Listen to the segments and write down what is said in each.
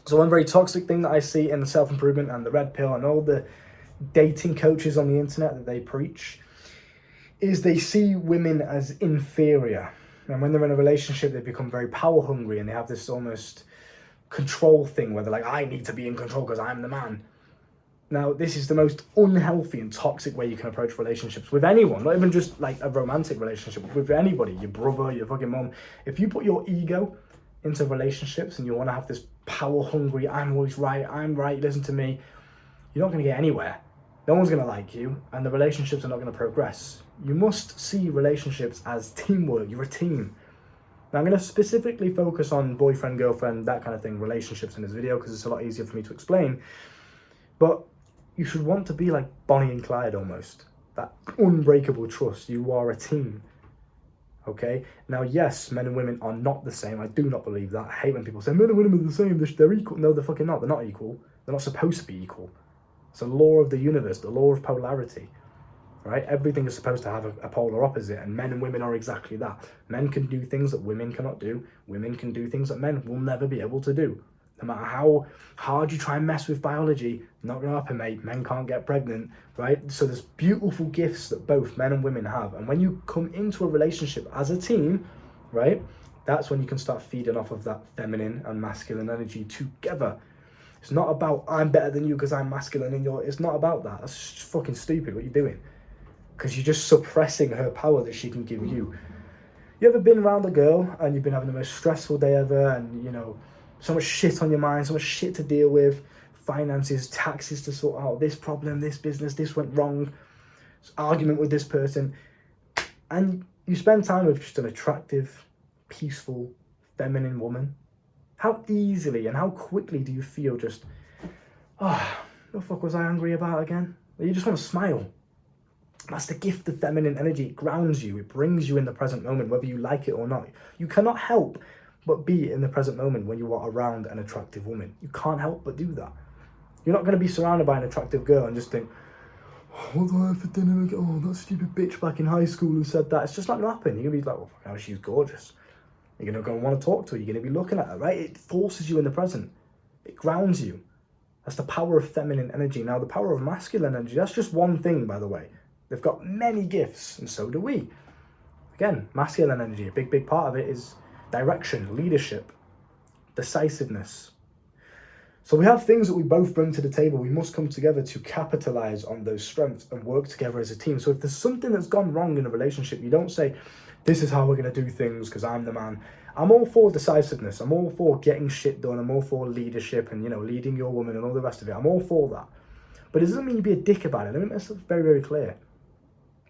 So one very toxic thing that I see in the self-improvement and the red pill and all the dating coaches on the internet that they preach is they see women as inferior. And when they're in a relationship, they become very power hungry and they have this almost control thing where they're like, I need to be in control because I'm the man. Now, this is the most unhealthy and toxic way you can approach relationships with anyone, not even just like a romantic relationship, with anybody, your brother, your fucking mom. If you put your ego into relationships and you want to have this power hungry, I'm always right, I'm right, listen to me, you're not going to get anywhere. No one's going to like you and the relationships are not going to progress. You must see relationships as teamwork. You're a team. Now, I'm going to specifically focus on boyfriend, girlfriend, that kind of thing, relationships in this video because it's a lot easier for me to explain. But you should want to be like Bonnie and Clyde almost. That unbreakable trust. You are a team. Okay? Now, yes, men and women are not the same. I do not believe that. I hate when people say men and women are the same. They're equal. No, they're fucking not. They're not equal. They're not supposed to be equal. It's a law of the universe, the law of polarity. Right? Everything is supposed to have a polar opposite, and men and women are exactly that. Men can do things that women cannot do. Women can do things that men will never be able to do. No matter how hard you try and mess with biology, not going to happen, mate. Men can't get pregnant, right? So there's beautiful gifts that both men and women have. And when you come into a relationship as a team, right, that's when you can start feeding off of that feminine and masculine energy together. It's not about, I'm better than you because I'm masculine and you're... It's not about that. That's just fucking stupid what you're doing. Because you're just suppressing her power that she can give you. You ever been around a girl and you've been having the most stressful day ever and, you know, so much shit on your mind, so much shit to deal with, finances, taxes to sort out, this problem, this business, this went wrong, argument with this person, and you spend time with just an attractive, peaceful, feminine woman? How easily and how quickly do you feel just, what the fuck was I angry about again? You just want to smile. That's the gift of feminine energy. It grounds you. It brings you in the present moment, whether you like it or not. You cannot help but be in the present moment when you are around an attractive woman. You can't help but do that. You're not going to be surrounded by an attractive girl and just think, what do I have for dinner again? Oh, that stupid bitch back in high school who said that. It's just not going to happen. You're going to be like, well, she's gorgeous. You're going to go and want to talk to her. You're going to be looking at her, right? It forces you in the present. It grounds you. That's the power of feminine energy. Now, the power of masculine energy, that's just one thing, by the way. They've got many gifts, and so do we. Again, masculine energy, a big part of it is direction, leadership, decisiveness. So we have things that we both bring to the table. We must come together to capitalize on those strengths and work together as a team. So if there's something that's gone wrong in a relationship, you don't say, this is how we're going to do things because I'm the man. I'm all for decisiveness. I'm all for getting shit done. I'm all for leadership and, you know, leading your woman and all the rest of it. I'm all for that. But it doesn't mean you be a dick about it. Let me make this very, very clear.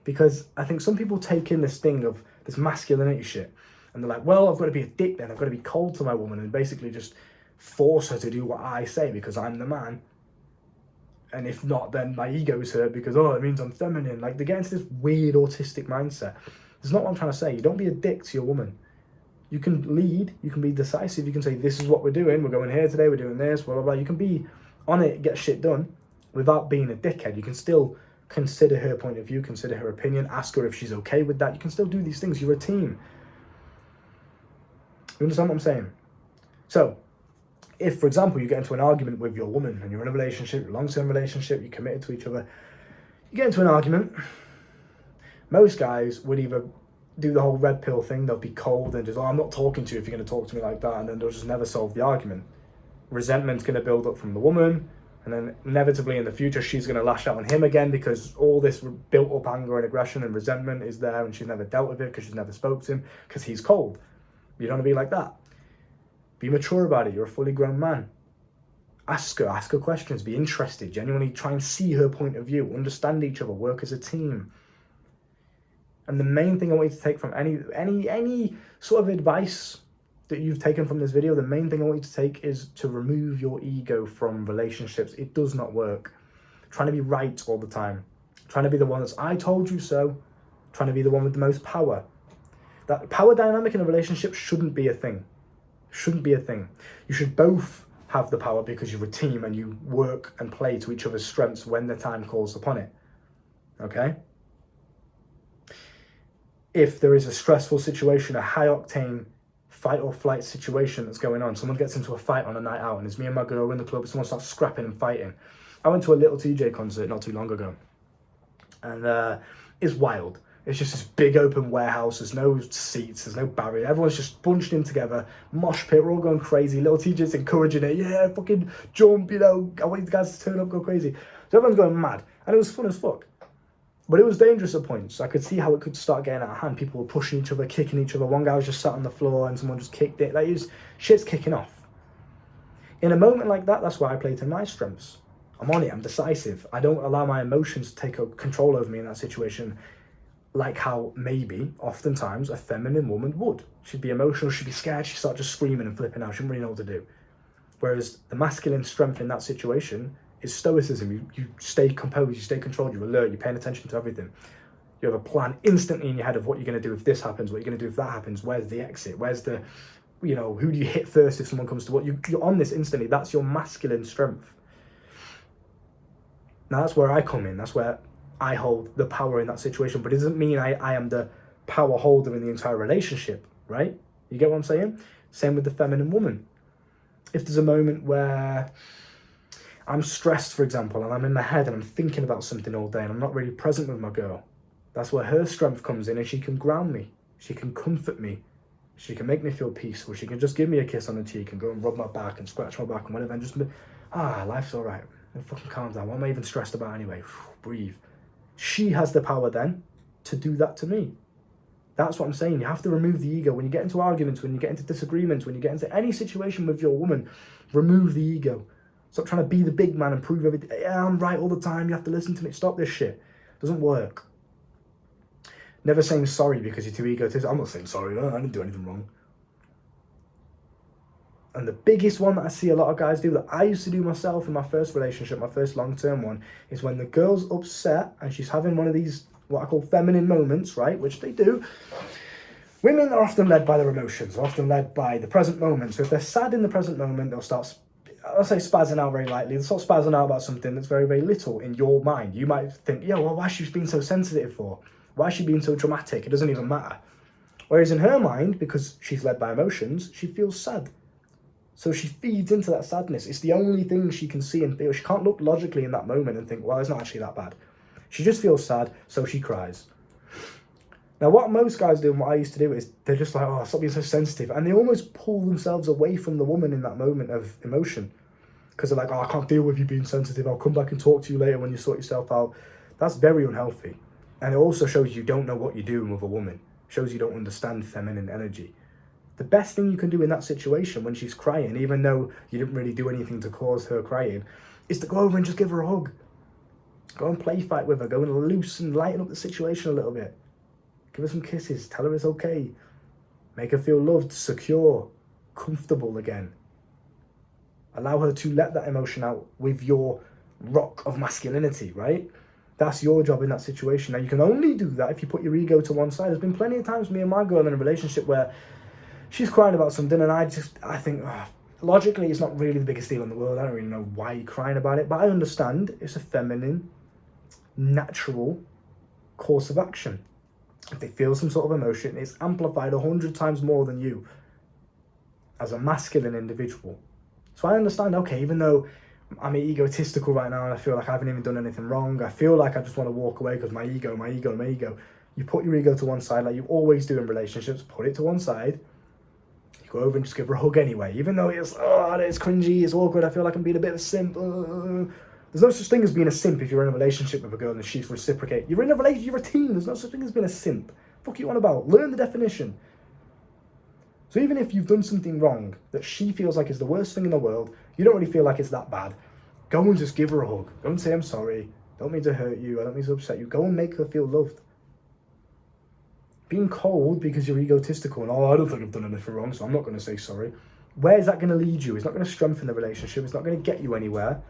Because I think some people take in this thing of this masculinity shit and they're like, well, I've got to be a dick then. I've got to be cold to my woman and basically just force her to do what I say because I'm the man. And if not, then my ego's hurt because, it means I'm feminine. Like, they get into this weird autistic mindset. That's not what I'm trying to say. You don't be a dick to your woman. You can lead, you can be decisive, you can say, this is what we're doing, we're going here today, we're doing this, blah, blah, blah. You can be on it, get shit done without being a dickhead. You can still consider her point of view, consider her opinion, ask her if she's okay with that. You can still do these things. You're a team. You understand what I'm saying? So, if, for example, you get into an argument with your woman and you're in a relationship, you're a long-term relationship, you're committed to each other, you get into an argument, most guys would either do the whole red pill thing, they'll be cold and just, I'm not talking to you if you're going to talk to me like that, and then they'll just never solve the argument. Resentment's going to build up from the woman, and then inevitably in the future she's going to lash out on him again because all this built up anger and aggression and resentment is there and she's never dealt with it because she's never spoke to him because he's cold. You don't want to be like that. Be mature about it. You're a fully grown man. Ask her questions, be interested, genuinely try and see her point of view, understand each other, work as a team. And the main thing I want you to take from any sort of advice that you've taken from this video, the main thing I want you to take is to remove your ego from relationships. It does not work. Trying to be right all the time. Trying to be the one that's, I told you so. Trying to be the one with the most power. That power dynamic in a relationship shouldn't be a thing. Shouldn't be a thing. You should both have the power because you're a team and you work and play to each other's strengths when the time calls upon it. Okay? If there is a stressful situation, a high octane fight or flight situation that's going on. Someone gets into a fight on a night out, and it's me and my girl in the club, someone starts scrapping and fighting. I went to a Little TJ concert not too long ago, and it's wild. It's just this big open warehouse. There's no seats. There's no barrier. Everyone's just bunched in together. Mosh pit. We're all going crazy. Little TJ's encouraging it. Yeah, fucking jump, I want you guys to turn up, go crazy. So everyone's going mad. And it was fun as fuck. But it was dangerous at points. I could see how it could start getting out of hand. People were pushing each other, kicking each other. One guy was just sat on the floor and someone just kicked it. Shit's kicking off. In a moment like that, that's why I play to my strengths. I'm on it. I'm decisive. I don't allow my emotions to take control over me in that situation. Like how maybe, oftentimes, a feminine woman would. She'd be emotional, she'd be scared, she'd start just screaming and flipping out, she wouldn't really know what to do. Whereas the masculine strength in that situation is stoicism. You stay composed, you stay controlled, you're alert, you're paying attention to everything. You have a plan instantly in your head of what you're going to do if this happens, what you're going to do if that happens, where's the exit, where's the, who do you hit first if someone comes to what, you're on this instantly. That's your masculine strength. Now that's where I come in, that's where I hold the power in that situation, but it doesn't mean I am the power holder in the entire relationship, right? You get what I'm saying? Same with the feminine woman. If there's a moment where I'm stressed, for example, and I'm in my head and I'm thinking about something all day and I'm not really present with my girl, that's where her strength comes in, and she can ground me. She can comfort me. She can make me feel peaceful. She can just give me a kiss on the cheek and go and rub my back and scratch my back and whatever, and just, life's all right. And fucking calm down. What am I even stressed about anyway? Breathe. She has the power then to do that to me. That's what I'm saying. You have to remove the ego. When you get into arguments, when you get into disagreements, when you get into any situation with your woman, remove the ego. Stop trying to be the big man and prove everything. Yeah, I'm right all the time. You have to listen to me. Stop this shit. It doesn't work. Never saying sorry because you're too egotistic. I'm not saying sorry. No, I didn't do anything wrong. And the biggest one that I see a lot of guys do, that I used to do myself in my first relationship, my first long-term one, is when the girl's upset and she's having one of these, what I call feminine moments, right, which they do. Women are often led by their emotions, are often led by the present moment. So if they're sad in the present moment, they'll start, I'll say spazzing out very lightly. They'll start spazzing out about something that's very, very little in your mind. You might think, why is she being so sensitive for? Why is she being so dramatic? It doesn't even matter. Whereas in her mind, because she's led by emotions, she feels sad. So she feeds into that sadness. It's the only thing she can see and feel. She can't look logically in that moment and think, well, it's not actually that bad. She just feels sad, so she cries. Now, what most guys do and what I used to do is they're just like, stop being so sensitive. And they almost pull themselves away from the woman in that moment of emotion. Because they're like, I can't deal with you being sensitive. I'll come back and talk to you later when you sort yourself out. That's very unhealthy. And it also shows you don't know what you're doing with a woman. It shows you don't understand feminine energy. The best thing you can do in that situation when she's crying, even though you didn't really do anything to cause her crying, is to go over and just give her a hug. Go and play fight with her. Go and loosen, lighten up the situation a little bit. Give her some kisses. Tell her it's okay. Make her feel loved, secure, comfortable again. Allow her to let that emotion out with your rock of masculinity, right? That's your job in that situation. Now, you can only do that if you put your ego to one side. There's been plenty of times me and my girl in a relationship where she's crying about something and I think, logically, it's not really the biggest deal in the world. I don't really know why you're crying about it, but I understand it's a feminine, natural course of action. If they feel some sort of emotion, it's amplified 100 times more than you as a masculine individual. So I understand, okay, even though I'm egotistical right now and I feel like I haven't even done anything wrong, I feel like I just want to walk away because my ego. You put your ego to one side like you always do in relationships, put it to one side. You go over and just give her a hug anyway, even though it's cringy, it's awkward, I feel like I'm being a bit of a simp. There's no such thing as being a simp if you're in a relationship with a girl and she's reciprocate. You're in a relationship, you're a team, there's no such thing as being a simp. Fuck you on about? Learn the definition. So even if you've done something wrong that she feels like is the worst thing in the world, you don't really feel like it's that bad, go and just give her a hug. Go and say, I'm sorry, don't mean to hurt you, I don't mean to upset you. Go and make her feel loved. Being cold because you're egotistical and, I don't think I've done anything wrong, so I'm not going to say sorry. Where is that going to lead you? It's not going to strengthen the relationship. It's not going to get you anywhere.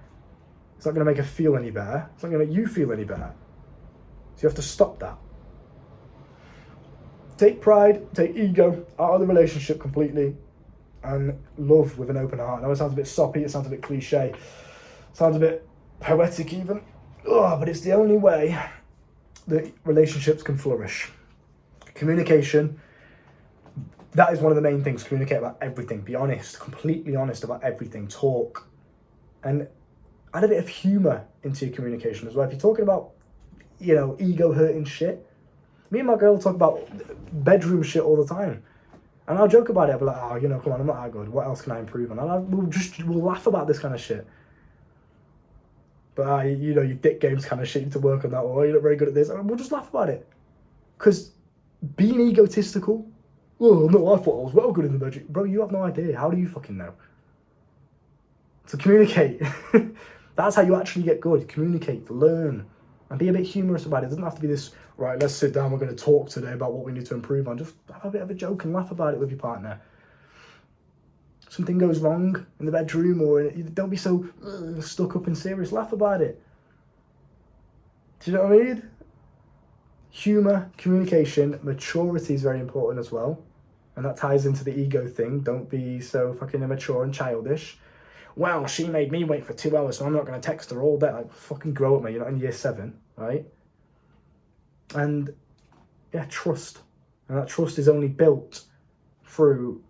It's not going to make her feel any better. It's not going to make you feel any better. So you have to stop that. Take pride, take ego out of the relationship completely and love with an open heart. I know it sounds a bit soppy, it sounds a bit cliche, it sounds a bit poetic even, but it's the only way that relationships can flourish. Communication, that is one of the main things. Communicate about everything. Be honest, completely honest about everything. Talk. And add a bit of humour into your communication as well. If you're talking about, ego hurting shit, me and my girl talk about bedroom shit all the time. And I'll joke about it. I'll be like, come on, I'm not that good. What else can I improve on? And we'll laugh about this kind of shit. But, your dick game's kind of shit. You need to work on that. Or you're not very good at this. And we'll just laugh about it. Because being egotistical, no, I thought I was well good in the bedroom. Bro, you have no idea. How do you fucking know? So communicate. That's how you actually get good. Communicate, learn, and be a bit humorous about it. It doesn't have to be this, right, let's sit down, we're going to talk today about what we need to improve on. Just have a bit of a joke and laugh about it with your partner. Something goes wrong in the bedroom, or don't be so stuck up and serious. Laugh about it. Do you know what I mean? Humour, communication, maturity is very important as well. And that ties into the ego thing. Don't be so fucking immature and childish. Well, she made me wait for 2 hours, so I'm not going to text her all day. Like, fucking grow up, mate. You're not in year 7, right? And, yeah, trust. And that trust is only built through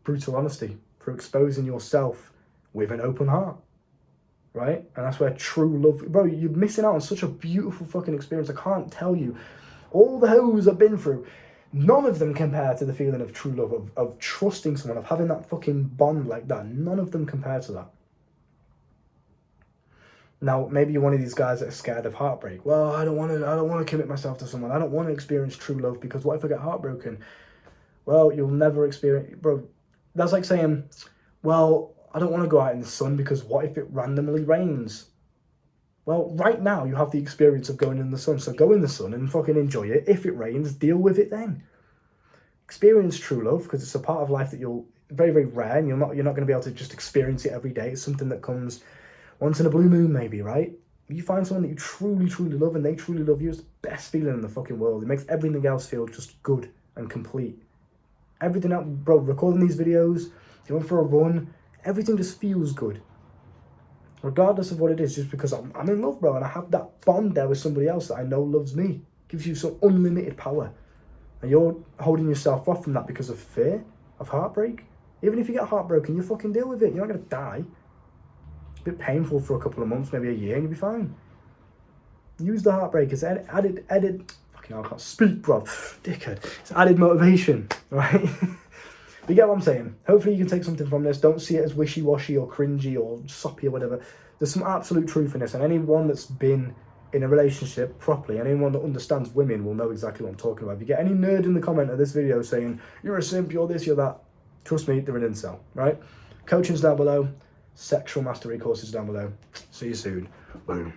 brutal honesty, through exposing yourself with an open heart, right? And that's where true love... Bro, you're missing out on such a beautiful fucking experience. I can't tell you. All the hoes I've been through, none of them compare to the feeling of true love, of trusting someone, of having that fucking bond like that. None of them compare to that. Now, maybe you're one of these guys that are scared of heartbreak. Well, I don't want to commit myself to someone. I don't want to experience true love because what if I get heartbroken? Well, you'll never experience... Bro, that's like saying, well, I don't want to go out in the sun because what if it randomly rains? Well, right now you have the experience of going in the sun. So go in the sun and fucking enjoy it. If it rains, deal with it then. Experience true love because it's a part of life that you'll... Very, very rare, and you're not going to be able to just experience it every day. It's something that comes... once in a blue moon, maybe, right? You find someone that you truly, truly love and they truly love you. It's the best feeling in the fucking world. It makes everything else feel just good and complete. Everything else, bro, recording these videos, going for a run, everything just feels good. Regardless of what it is, just because I'm in love, bro, and I have that bond there with somebody else that I know loves me. Gives you some unlimited power. And you're holding yourself off from that because of fear, of heartbreak. Even if you get heartbroken, you fucking deal with it. You're not going to die. Bit painful for a couple of months, maybe a year, and you'll be fine. Use the heartbreak as added. Fucking hell, I can't speak, bro. Dickhead. It's added motivation, right? But you get what I'm saying. Hopefully you can take something from this. Don't see it as wishy-washy or cringy or soppy or whatever. There's some absolute truth in this, and anyone that's been in a relationship properly, anyone that understands women will know exactly what I'm talking about. If you get any nerd in the comment of this video saying, you're a simp, you're this, you're that, trust me, they're an incel, right? Coaching's down below. Sexual mastery courses down below. See you soon. Boom.